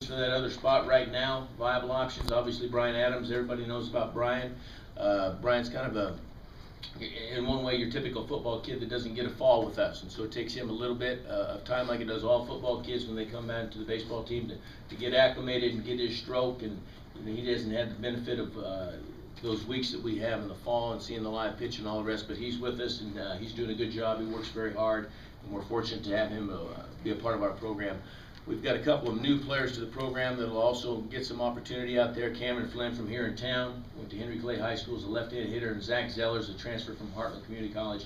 For that other spot right now, viable options, obviously Brian Adams, everybody knows about Brian. Brian's kind of in one way, your typical football kid that doesn't get a fall with us, and so it takes him a little bit of time, like it does all football kids when they come back to the baseball team, to get acclimated and get his stroke. And he doesn't have the benefit of those weeks that we have in the fall and seeing the live pitch and all the rest, but he's with us, and he's doing a good job. He works very hard, and we're fortunate to have him be a part of our program. We've got a couple of new players to the program that will also get some opportunity out there. Cameron Flynn from here in town, went to Henry Clay High School as a left-handed hitter, and Zach Zellers, a transfer from Heartland Community College,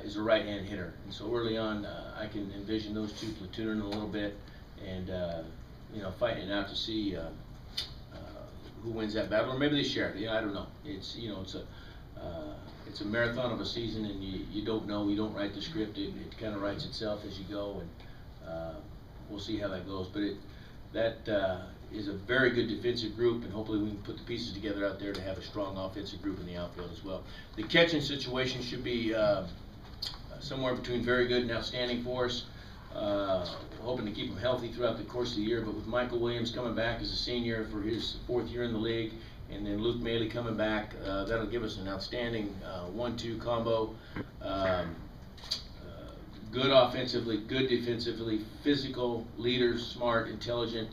is a right-hand hitter. And so early on, I can envision those two platooning a little bit and fighting it out to see who wins that battle, or maybe they share it. I don't know. It's it's a marathon of a season, and you don't know. You don't write the script. It kind of writes itself as you go, and we'll see how that goes. But that is a very good defensive group, and hopefully we can put the pieces together out there to have a strong offensive group in the outfield as well. The catching situation should be somewhere between very good and outstanding for us. Hoping to keep him healthy throughout the course of the year, but with Michael Williams coming back as a senior for his 4th year in the league, and then Luke Maley coming back, that'll give us an outstanding 1-2 combo. Good offensively, good defensively, physical, leaders, smart, intelligent.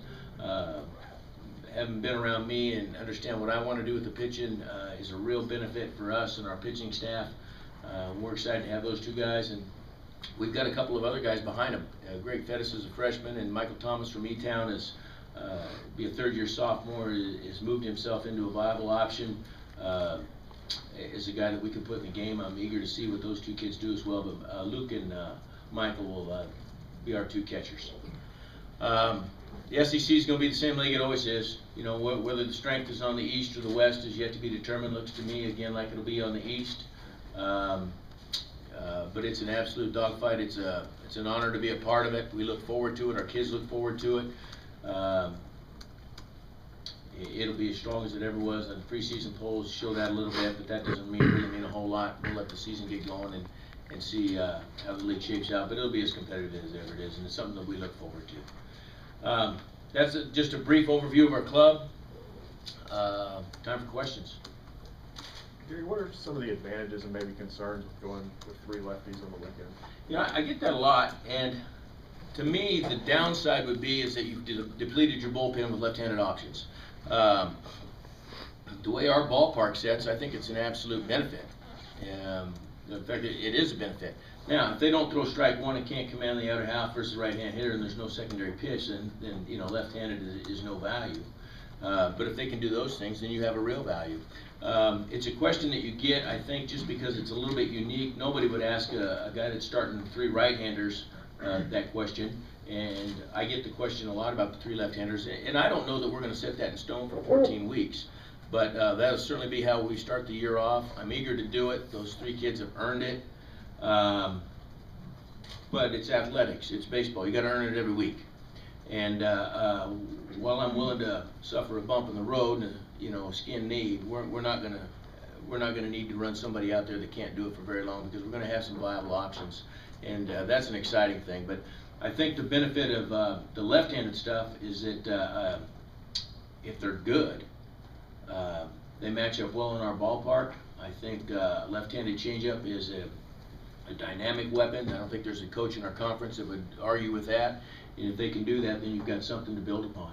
Having been around me and understand what I want to do with the pitching is a real benefit for us and our pitching staff. We're excited to have those two guys, and we've got a couple of other guys behind them. Greg Fettis is a freshman, and Michael Thomas from E-Town is be a 3rd-year sophomore, has moved himself into a viable option. Is a guy that we can put in the game. I'm eager to see what those two kids do as well, but Luke and Michael will be our 2 catchers. The SEC is going to be the same league it always is. Whether the strength is on the East or the West is yet to be determined. Looks to me, again, like it'll be on the East. But it's an absolute dogfight. It's an honor to be a part of it. We look forward to it. Our kids look forward to it. It'll be as strong as it ever was. The preseason polls show that a little bit, but that doesn't really mean a whole lot. We'll let the season get going and see how the league shapes out. But it'll be as competitive as ever it is, and it's something that we look forward to. That's just a brief overview of our club. Time for questions. Gary, what are some of the advantages and maybe concerns with going with 3 lefties on the weekend? I get that a lot, and to me, the downside would be is that you've depleted your bullpen with left-handed options. The way our ballpark sets, I think it's an absolute benefit. In fact, it is a benefit. Now, if they don't throw strike one and can't command the outer half versus a right-hand hitter, and there's no secondary pitch, then left-handed is no value. But if they can do those things, then you have a real value. It's a question that you get, I think, just because it's a little bit unique. Nobody would ask a guy that's starting 3 right-handers that question, and I get the question a lot about the 3 left-handers, and I don't know that we're going to set that in stone for 14 weeks, but that'll certainly be how we start the year off. I'm eager to do it. Those 3 kids have earned it, but it's athletics. It's baseball. You got to earn it every week. And while I'm willing to suffer a bump in the road and a skinned knee, we're not gonna need to run somebody out there that can't do it for very long, because we're gonna have some viable options, and that's an exciting thing. But I think the benefit of the left-handed stuff is that if they're good, they match up well in our ballpark. I think left-handed changeup is a dynamic weapon. I don't think there's a coach in our conference that would argue with that. And if they can do that, then you've got something to build upon.